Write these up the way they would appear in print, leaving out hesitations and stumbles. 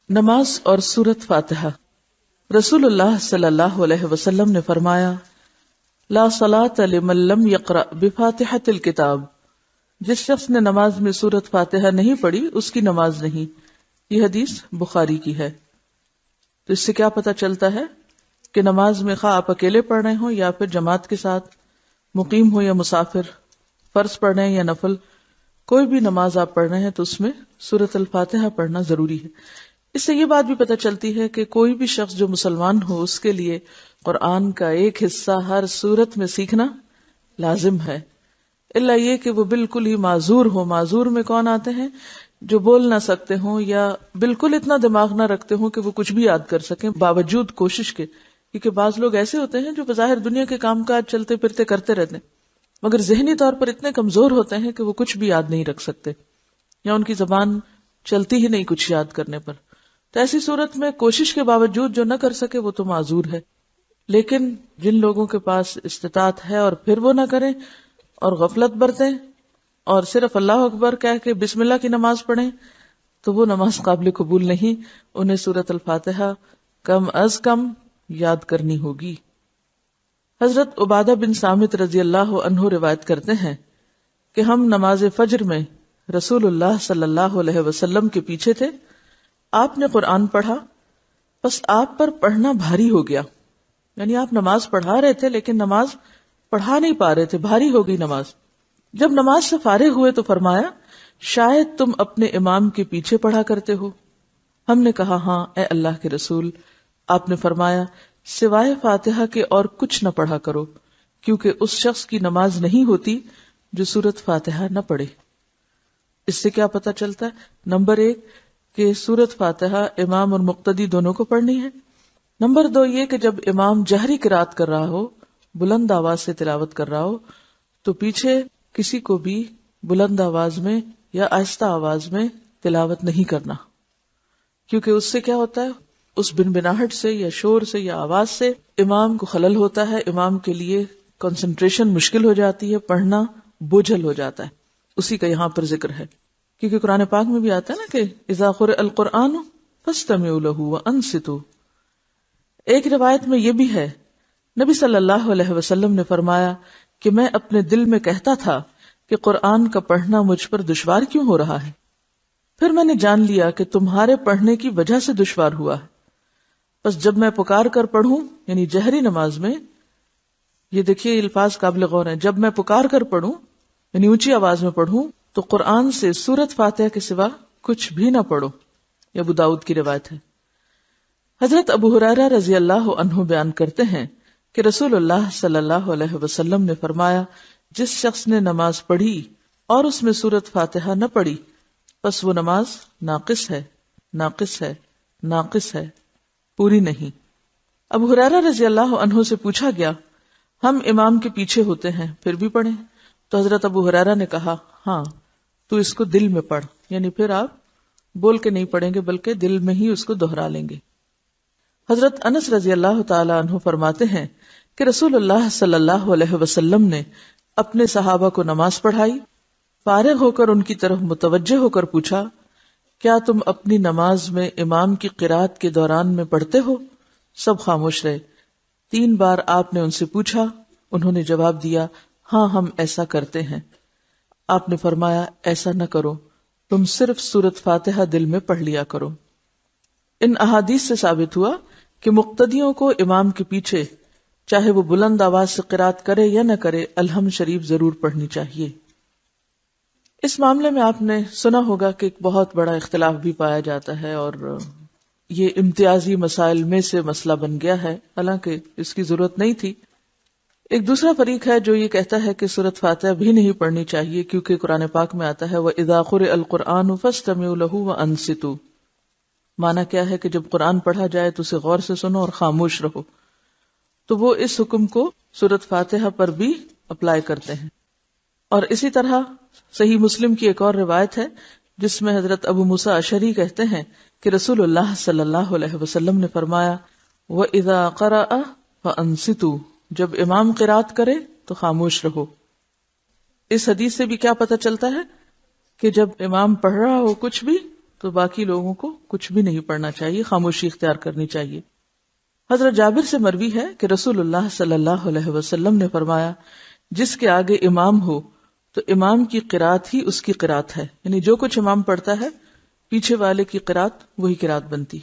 نماز اور سورت فاتحہ۔ رسول اللہ صلی اللہ علیہ وسلم نے فرمایا، لا صلاۃ لمن لم یقرأ بفاتحۃ الکتاب، جس شخص نے نماز میں سورت فاتحہ نہیں پڑھی اس کی نماز نہیں۔ یہ حدیث بخاری کی ہے۔ تو اس سے کیا پتہ چلتا ہے کہ نماز میں خواہ آپ اکیلے پڑھ رہے ہوں یا پھر جماعت کے ساتھ، مقیم ہو یا مسافر، فرض پڑھ رہے ہیں یا نفل، کوئی بھی نماز آپ پڑھ رہے ہیں تو اس میں سورت الفاتحہ پڑھنا ضروری ہے۔ اس سے یہ بات بھی پتہ چلتی ہے کہ کوئی بھی شخص جو مسلمان ہو اس کے لیے قرآن کا ایک حصہ ہر صورت میں سیکھنا لازم ہے، الا یہ کہ وہ بالکل ہی معذور ہو۔ معذور میں کون آتے ہیں؟ جو بول نہ سکتے ہوں یا بالکل اتنا دماغ نہ رکھتے ہوں کہ وہ کچھ بھی یاد کر سکیں باوجود کوشش کے، کیونکہ بعض لوگ ایسے ہوتے ہیں جو بظاہر دنیا کے کام کاج چلتے پھرتے کرتے رہتے ہیں مگر ذہنی طور پر اتنے کمزور ہوتے ہیں کہ وہ کچھ بھی یاد نہیں رکھ سکتے یا ان کی زبان چلتی ہی نہیں کچھ یاد کرنے پر۔ تو ایسی صورت میں کوشش کے باوجود جو نہ کر سکے وہ تو معذور ہے۔ لیکن جن لوگوں کے پاس استطاعت ہے اور پھر وہ نہ کریں اور غفلت برتیں اور صرف اللہ اکبر کہہ کے بسم اللہ کی نماز پڑھیں تو وہ نماز قابل قبول نہیں، انہیں سورۃ الفاتحہ کم از کم یاد کرنی ہوگی۔ حضرت عبادہ بن صامت رضی اللہ عنہ روایت کرتے ہیں کہ ہم نماز فجر میں رسول اللہ صلی اللہ علیہ وسلم کے پیچھے تھے، آپ نے قرآن پڑھا، بس آپ پر پڑھنا بھاری ہو گیا، یعنی آپ نماز پڑھا رہے تھے لیکن نماز پڑھا نہیں پا رہے تھے، بھاری ہو گئی نماز۔ جب نماز سے فارغ ہوئے تو فرمایا، شاید تم اپنے امام کے پیچھے پڑھا کرتے ہو۔ ہم نے کہا، ہاں اے اللہ کے رسول۔ آپ نے فرمایا، سوائے فاتحہ کے اور کچھ نہ پڑھا کرو، کیونکہ اس شخص کی نماز نہیں ہوتی جو سورت فاتحہ نہ پڑھے۔ اس سے کیا پتہ چلتا ہے؟ نمبر 1 کہ سورت فاتحہ امام اور مقتدی دونوں کو پڑھنی ہے۔ نمبر 2 یہ کہ جب امام جہری قرات کر رہا ہو، بلند آواز سے تلاوت کر رہا ہو، تو پیچھے کسی کو بھی بلند آواز میں یا آہستہ آواز میں تلاوت نہیں کرنا، کیونکہ اس سے کیا ہوتا ہے، اس بنبناہٹ سے یا شور سے یا آواز سے امام کو خلل ہوتا ہے، امام کے لیے کنسنٹریشن مشکل ہو جاتی ہے، پڑھنا بوجھل ہو جاتا ہے۔ اسی کا یہاں پر ذکر ہے، کیونکہ قرآن پاک میں بھی آتا ہے نا کہ اذا قرئ القرآن فاستمعوا له وانصتوا۔ ایک روایت میں یہ بھی ہے، نبی صلی اللہ علیہ وسلم نے فرمایا کہ میں اپنے دل میں کہتا تھا کہ قرآن کا پڑھنا مجھ پر دشوار کیوں ہو رہا ہے، پھر میں نے جان لیا کہ تمہارے پڑھنے کی وجہ سے دشوار ہوا ہے، بس جب میں پکار کر پڑھوں، یعنی جہری نماز میں، یہ دیکھیے الفاظ قابل غور ہیں، جب میں پکار کر پڑھوں یعنی اونچی آواز میں پڑھوں تو قرآن سے سورت فاتحہ کے سوا کچھ بھی نہ پڑھو۔ یہ ابو داؤد کی روایت ہے۔ حضرت ابو ہریرہ رضی اللہ عنہ بیان کرتے ہیں کہ رسول اللہ صلی اللہ علیہ وسلم نے فرمایا، جس شخص نے نماز پڑھی اور اس میں سورت فاتحہ نہ پڑھی پس وہ نماز ناقص ہے، ناقص ہے، ناقص ہے، پوری نہیں۔ ابو ہریرہ رضی اللہ عنہ سے پوچھا گیا، ہم امام کے پیچھے ہوتے ہیں پھر بھی پڑھیں؟ تو حضرت ابو ہریرہ نے کہا، ہاں تو اس کو دل میں پڑھ، یعنی پھر آپ بول کے نہیں پڑھیں گے بلکہ دل میں ہی اس کو دہرا لیں گے۔ حضرت انس رضی اللہ تعالی عنہ فرماتے ہیں کہ رسول اللہ صلی اللہ علیہ وسلم نے اپنے صحابہ کو نماز پڑھائی، فارغ ہو کر ان کی طرف متوجہ ہو کر پوچھا، کیا تم اپنی نماز میں امام کی قرات کے دوران میں پڑھتے ہو؟ سب خاموش رہے۔ 3 بار آپ نے ان سے پوچھا، انہوں نے جواب دیا، ہاں ہم ایسا کرتے ہیں۔ آپ نے فرمایا، ایسا نہ کرو، تم صرف سورت فاتحہ دل میں پڑھ لیا کرو۔ ان احادیث سے ثابت ہوا کہ مقتدیوں کو امام کے پیچھے چاہے وہ بلند آواز سے قرات کرے یا نہ کرے الحمد شریف ضرور پڑھنی چاہیے۔ اس معاملے میں آپ نے سنا ہوگا کہ ایک بہت بڑا اختلاف بھی پایا جاتا ہے اور یہ امتیازی مسائل میں سے مسئلہ بن گیا ہے، حالانکہ اس کی ضرورت نہیں تھی۔ ایک دوسرا فریق ہے جو یہ کہتا ہے کہ سورۃ فاتحہ بھی نہیں پڑھنی چاہیے، کیونکہ قرآن پاک میں آتا ہے وَإِذَا قُرِئَ الْقُرْآنُ فَاسْتَمِعُوا لَهُ وَأَنصِتُوا۔ معنی کیا ہے کہ جب قرآن پڑھا جائے تو اسے غور سے سنو اور خاموش رہو، تو وہ اس حکم کو سورۃ فاتحہ پر بھی اپلائی کرتے ہیں۔ اور اسی طرح صحیح مسلم کی ایک اور روایت ہے جس میں حضرت ابو موسیٰ اشعری کہتے ہیں کہ رسول اللہ صلی اللہ علیہ وسلم نے فرمایا، وَإِذَا قَرَأَ فَأَنصِتُوا، جب امام قرات کرے تو خاموش رہو۔ اس حدیث سے بھی کیا پتہ چلتا ہے کہ جب امام پڑھ رہا ہو کچھ بھی تو باقی لوگوں کو کچھ بھی نہیں پڑھنا چاہیے، خاموشی اختیار کرنی چاہیے۔ حضرت جابر سے مروی ہے کہ رسول اللہ صلی اللہ علیہ وسلم نے فرمایا، جس کے آگے امام ہو تو امام کی قرات ہی اس کی قرات ہے، یعنی جو کچھ امام پڑھتا ہے پیچھے والے کی قرات وہی قرات بنتی۔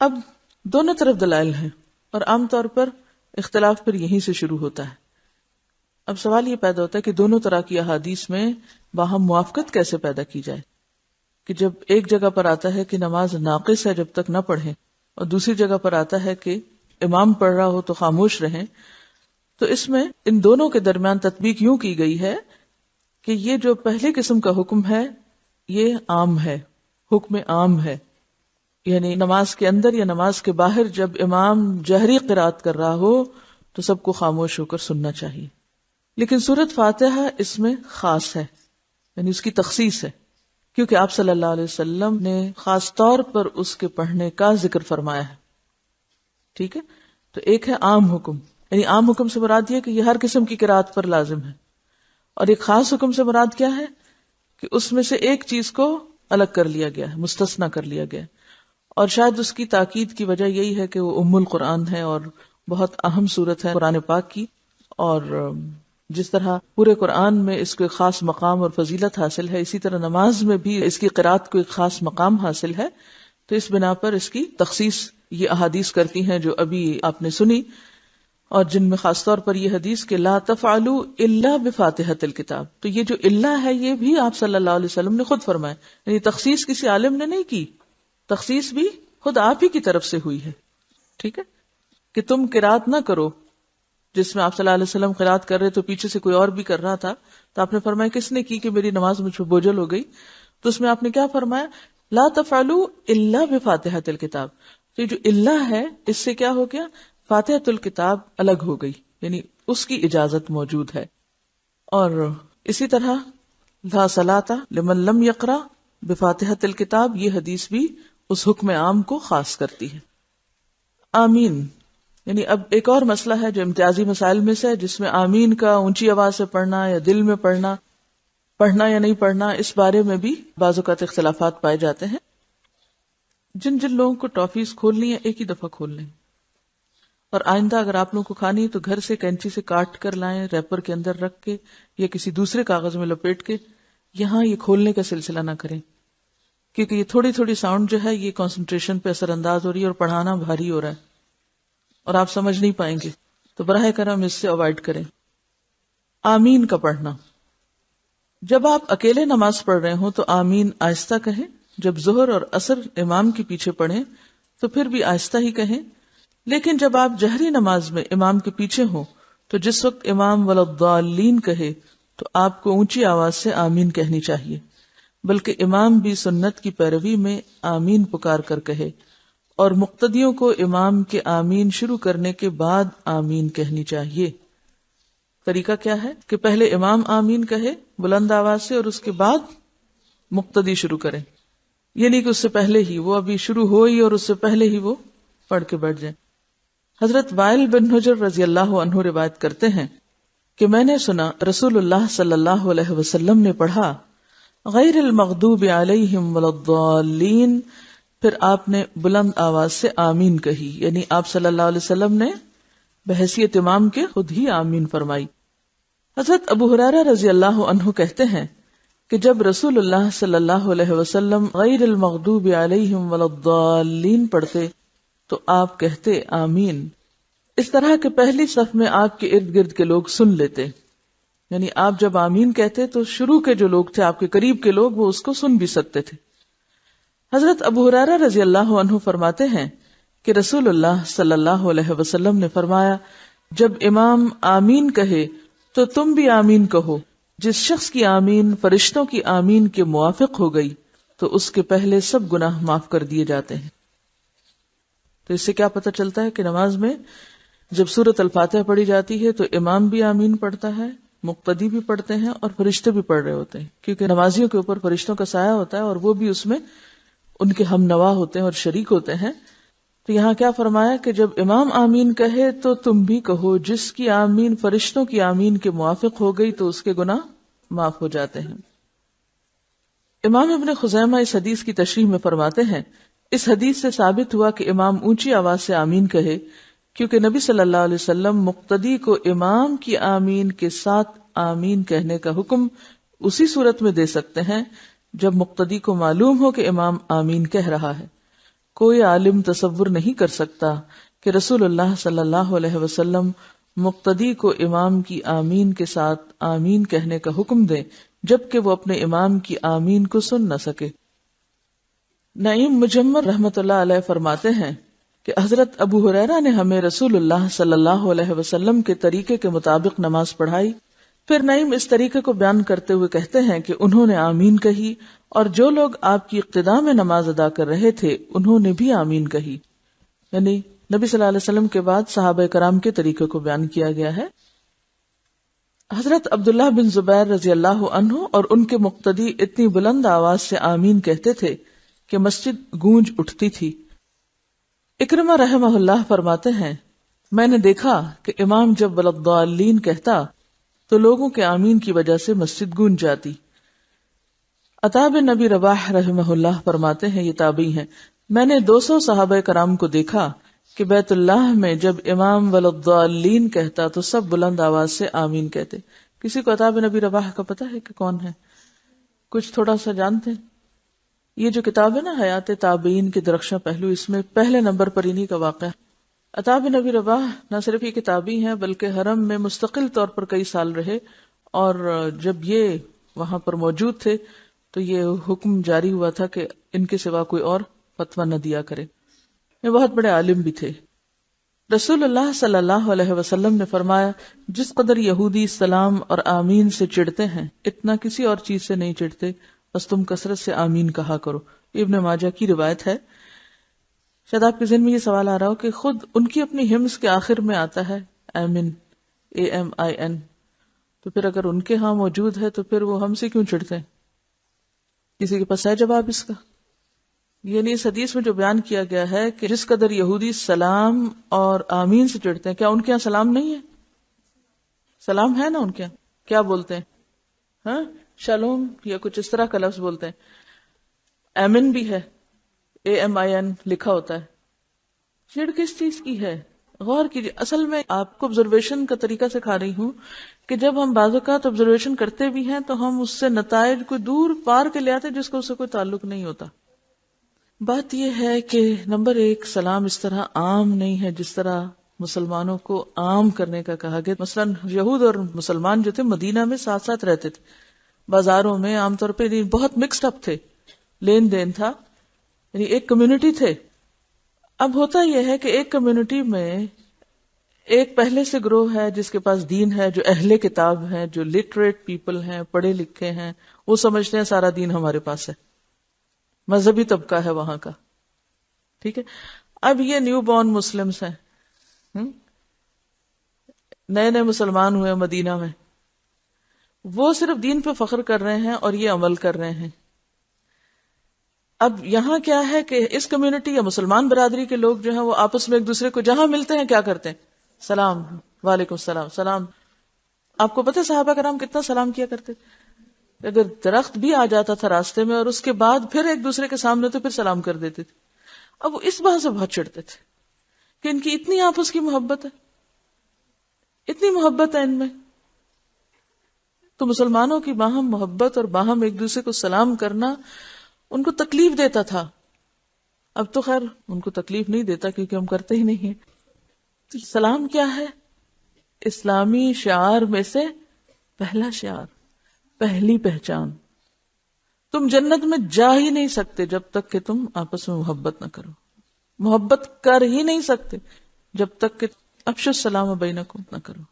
اب دونوں طرف دلائل ہیں اور عام طور پر اختلاف پھر یہیں سے شروع ہوتا ہے۔ اب سوال یہ پیدا ہوتا ہے کہ دونوں طرح کی احادیث میں باہم موافقت کیسے پیدا کی جائے، کہ جب ایک جگہ پر آتا ہے کہ نماز ناقص ہے جب تک نہ پڑھیں، اور دوسری جگہ پر آتا ہے کہ امام پڑھ رہا ہو تو خاموش رہیں، تو اس میں ان دونوں کے درمیان تطبیق یوں کی گئی ہے کہ یہ جو پہلی قسم کا حکم ہے یہ عام ہے، حکم عام ہے، یعنی نماز کے اندر یا نماز کے باہر جب امام جہری قرات کر رہا ہو تو سب کو خاموش ہو کر سننا چاہیے۔ لیکن سورۃ فاتحہ اس میں خاص ہے، یعنی اس کی تخصیص ہے، کیونکہ آپ صلی اللہ علیہ وسلم نے خاص طور پر اس کے پڑھنے کا ذکر فرمایا ہے۔ ٹھیک ہے، تو ایک ہے عام حکم، یعنی عام حکم سے مراد یہ کہ یہ ہر قسم کی قرات پر لازم ہے، اور ایک خاص حکم سے مراد کیا ہے کہ اس میں سے ایک چیز کو الگ کر لیا گیا ہے، مستثنیٰ کر لیا گیا ہے، اور شاید اس کی تاکید کی وجہ یہی ہے کہ وہ ام القرآن ہے اور بہت اہم سورت ہے قرآن پاک کی، اور جس طرح پورے قرآن میں اس کو ایک خاص مقام اور فضیلت حاصل ہے، اسی طرح نماز میں بھی اس کی قرات کو ایک خاص مقام حاصل ہے، تو اس بنا پر اس کی تخصیص یہ احادیث کرتی ہیں جو ابھی آپ نے سنی، اور جن میں خاص طور پر یہ حدیث کہ لا تفعلوا الا بفاتحۃ الکتاب، تو یہ جو الا ہے یہ بھی آپ صلی اللہ علیہ وسلم نے خود فرمایا، یعنی تخصیص کسی عالم نے نہیں کی، تخصیص بھی خود آپ ہی کی طرف سے ہوئی ہے۔ ٹھیک ہے، کہ تم قرات نہ کرو، جس میں آپ صلی اللہ علیہ وسلم قرات کر رہے تو پیچھے سے کوئی اور بھی کر رہا تھا، تو آپ نے فرمایا کس نے کی کہ میری نماز مجھ پہ بوجھل ہو گئی، تو اس میں آپ نے کیا فرمایا، لا تفعلوا الا بفاتحۃ الکتاب، تو یہ جو الا ہے اس سے کیا ہو گیا، فاتحۃ الکتاب الگ ہو گئی، یعنی اس کی اجازت موجود ہے۔ اور اسی طرح لا صلاۃ لمن لم یقرأ بفاتحۃ الکتاب، یہ حدیث بھی اس حکم عام کو خاص کرتی ہے۔ آمین، یعنی اب ایک اور مسئلہ ہے جو امتیازی مسائل میں سے ہے، جس میں آمین کا اونچی آواز سے پڑھنا یا دل میں پڑھنا یا نہیں پڑھنا، اس بارے میں بھی بعض اوقات اختلافات پائے جاتے ہیں۔ جن لوگوں کو ٹافیز کھولنی ہے ایک ہی دفعہ کھول لیں، اور آئندہ اگر آپ لوگوں کو کھانی ہے تو گھر سے کینچی سے کاٹ کر لائیں، ریپر کے اندر رکھ کے یا کسی دوسرے کاغذ میں لپیٹ کے، یہاں یہ کھولنے کا سلسلہ نہ کریں، کیونکہ یہ تھوڑی تھوڑی ساؤنڈ جو ہے یہ کنسنٹریشن پہ اثر انداز ہو رہی ہے اور پڑھانا بھاری ہو رہا ہے اور آپ سمجھ نہیں پائیں گے، تو براہ کرم اس سے اوائڈ کریں۔ آمین کا پڑھنا، جب آپ اکیلے نماز پڑھ رہے ہوں تو آمین آہستہ کہیں، جب ظہر اور عصر امام کے پیچھے پڑھیں تو پھر بھی آہستہ ہی کہیں، لیکن جب آپ جہری نماز میں امام کے پیچھے ہوں تو جس وقت امام ولضالین کہے تو آپ کو اونچی آواز سے آمین کہنی چاہیے، بلکہ امام بھی سنت کی پیروی میں آمین پکار کر کہے، اور مقتدیوں کو امام کے آمین شروع کرنے کے بعد آمین کہنی چاہیے۔ طریقہ کیا ہے کہ پہلے امام آمین کہے بلند آواز سے اور اس کے بعد مقتدی شروع کریں، یہ نہیں کہ اس سے پہلے ہی وہ ابھی شروع ہوئی اور اس سے پہلے ہی وہ پڑھ کے بیٹھ جائیں۔ حضرت وائل بن حجر رضی اللہ عنہ روایت کرتے ہیں کہ میں نے سنا رسول اللہ صلی اللہ علیہ وسلم نے پڑھا غیر المغضوب علیہم ولضالین، پھر آپ نے بلند آواز سے آمین کہی، یعنی آپ صلی اللہ علیہ وسلم نے بحیثیت امام کے خود ہی آمین فرمائی۔ حضرت ابو ہریرہ رضی اللہ عنہ کہتے ہیں کہ جب رسول اللہ صلی اللہ علیہ وسلم غیر المغضوب علیہم ولضالین پڑھتے تو آپ کہتے آمین، اس طرح کہ پہلی صف میں آپ کے ارد گرد کے لوگ سن لیتے، یعنی آپ جب آمین کہتے تو شروع کے جو لوگ تھے آپ کے قریب کے لوگ وہ اس کو سن بھی سکتے تھے۔ حضرت ابو ہریرہ رضی اللہ عنہ فرماتے ہیں کہ رسول اللہ صلی اللہ علیہ وسلم نے فرمایا جب امام آمین کہے تو تم بھی آمین کہو، جس شخص کی آمین فرشتوں کی آمین کے موافق ہو گئی تو اس کے پہلے سب گناہ معاف کر دیے جاتے ہیں۔ تو اس سے کیا پتہ چلتا ہے کہ نماز میں جب سورۃ الفاتحہ پڑھی جاتی ہے تو امام بھی آمین پڑھتا ہے، مقتدی بھی پڑھتے ہیں اور فرشتے بھی پڑھ رہے ہوتے ہیں، کیونکہ نمازیوں کے اوپر فرشتوں کا سایہ ہوتا ہے اور وہ بھی اس میں ان کے ہم نوا ہوتے ہیں اور شریک ہوتے ہیں۔ تو یہاں کیا فرمایا کہ جب امام آمین کہے تو تم بھی کہو، جس کی آمین فرشتوں کی آمین کے موافق ہو گئی تو اس کے گناہ معاف ہو جاتے ہیں۔ امام ابن خزیمہ اس حدیث کی تشریح میں فرماتے ہیں، اس حدیث سے ثابت ہوا کہ امام اونچی آواز سے آمین کہے، کیونکہ نبی صلی اللہ علیہ وسلم مقتدی کو امام کی آمین کے ساتھ آمین کہنے کا حکم اسی صورت میں دے سکتے ہیں جب مقتدی کو معلوم ہو کہ امام آمین کہہ رہا ہے۔ کوئی عالم تصور نہیں کر سکتا کہ رسول اللہ صلی اللہ علیہ وسلم مقتدی کو امام کی آمین کے ساتھ آمین کہنے کا حکم دیں جبکہ وہ اپنے امام کی آمین کو سن نہ سکے۔ نعیم مجمر رحمۃ اللہ علیہ فرماتے ہیں کہ حضرت ابو ہریرہ نے ہمیں رسول اللہ صلی اللہ علیہ وسلم کے طریقے کے مطابق نماز پڑھائی۔ پھر نعیم اس طریقے کو بیان کرتے ہوئے کہتے ہیں کہ انہوں نے آمین کہی اور جو لوگ آپ کی اقتداء میں نماز ادا کر رہے تھے انہوں نے بھی آمین کہی، یعنی نبی صلی اللہ علیہ وسلم کے بعد صحابہ کرام کے طریقے کو بیان کیا گیا ہے۔ حضرت عبداللہ بن زبیر رضی اللہ عنہ اور ان کے مقتدی اتنی بلند آواز سے آمین کہتے تھے کہ مسجد گونج اٹھتی تھی۔ اکرمہ رحمہ اللہ فرماتے ہیں، میں نے دیکھا کہ امام جب ولضالین کہتا تو لوگوں کے آمین کی وجہ سے مسجد گونج جاتی۔ عطا بن نبی رباح رحمہ اللہ فرماتے ہیں، یہ تابعی ہیں، میں نے 200 صحابہ کرام کو دیکھا کہ بیت اللہ میں جب امام ولضالین کہتا تو سب بلند آواز سے آمین کہتے۔ کسی کو عطا بن نبی رباح کا پتہ ہے کہ کون ہے؟ کچھ تھوڑا سا جانتے ہیں؟ یہ جو کتاب ہے نا حیات تابعین کے درخشاں پہلو، اس میں پہلے نمبر پر انہی کا واقعہ۔ عطا بن نبی رباح نہ صرف یہ کتابی ہیں بلکہ حرم میں مستقل طور پر کئی سال رہے، اور جب یہ وہاں پر موجود تھے تو یہ حکم جاری ہوا تھا کہ ان کے سوا کوئی اور فتویٰ نہ دیا کرے۔ یہ بہت بڑے عالم بھی تھے۔ رسول اللہ صلی اللہ علیہ وسلم نے فرمایا، جس قدر یہودی سلام اور آمین سے چڑھتے ہیں اتنا کسی اور چیز سے نہیں چڑھتے، بس تم کثرت سے آمین کہا کرو۔ ابن ماجہ کی روایت ہے۔ شاید آپ کے ذہن میں یہ سوال آ رہا ہو کہ خود ان کی اپنی ہمز کے آخر میں آتا ہے آمین، AMIN، تو پھر اگر ان کے ہاں موجود ہے تو پھر وہ ہم سے کیوں چڑھتے ہیں؟ کسی کے پاس ہے جواب اس کا؟ یعنی اس حدیث میں جو بیان کیا گیا ہے کہ جس قدر یہودی سلام اور آمین سے چڑھتے ہیں، کیا ان کے یہاں سلام نہیں ہے؟ سلام ہے نا ان کے یہاں، کیا بولتے ہیں؟ ہاں، شالوم یا کچھ اس طرح کا لفظ بولتے ہیں۔ آمین بھی ہے، AMIN لکھا ہوتا ہے۔ چڑ کس چیز کی ہے؟ غور کیجیے۔ اصل میں آپ کو آبزرویشن کا طریقہ سکھا رہی ہوں کہ جب ہم بعض اوقات آبزرویشن کرتے بھی ہیں تو ہم اس سے نتائج کوئی دور پار کے لے آتے ہیں جس کو اس سے کوئی تعلق نہیں ہوتا۔ بات یہ ہے کہ نمبر 1، سلام اس طرح عام نہیں ہے جس طرح مسلمانوں کو عام کرنے کا کہا گیا۔ مثلا یہود اور مسلمان جو تھے مدینہ میں ساتھ ساتھ رہتے تھے، بازاروں میں عام طور پہ بہت مکسڈ اپ تھے، لین دین تھا، یعنی ایک کمیونٹی تھے۔ اب ہوتا یہ ہے کہ ایک کمیونٹی میں ایک پہلے سے گروہ ہے جس کے پاس دین ہے، جو اہل کتاب ہیں، جو لٹریٹ پیپل ہیں، پڑھے لکھے ہیں، وہ سمجھتے ہیں سارا دین ہمارے پاس ہے، مذہبی طبقہ ہے وہاں کا، ٹھیک ہے۔ اب یہ نیو بورن مسلمز ہیں، نئے نئے مسلمان ہوئے مدینہ میں، وہ صرف دین پہ فخر کر رہے ہیں اور یہ عمل کر رہے ہیں۔ اب یہاں کیا ہے کہ اس کمیونٹی یا مسلمان برادری کے لوگ جو ہیں وہ آپس میں ایک دوسرے کو جہاں ملتے ہیں کیا کرتے ہیں؟ سلام، وعلیکم السلام، سلام۔ آپ کو پتہ صحابہ کرام کتنا سلام کیا کرتے تھے؟ اگر درخت بھی آ جاتا تھا راستے میں اور اس کے بعد پھر ایک دوسرے کے سامنے تو پھر سلام کر دیتے تھے۔ اب وہ اس بات سے بہت چڑھتے تھے کہ ان کی اتنی آپس کی محبت ہے، اتنی محبت ہے ان میں، تو مسلمانوں کی باہم محبت اور باہم ایک دوسرے کو سلام کرنا ان کو تکلیف دیتا تھا۔ اب تو خیر ان کو تکلیف نہیں دیتا کیونکہ ہم کرتے ہی نہیں ہیں۔ تو سلام کیا ہے؟ اسلامی شعار میں سے پہلا شعار، پہلی پہچان۔ تم جنت میں جا ہی نہیں سکتے جب تک کہ تم آپس میں محبت نہ کرو، محبت کر ہی نہیں سکتے جب تک کہ افشوا السلام بینکم نہ کرو۔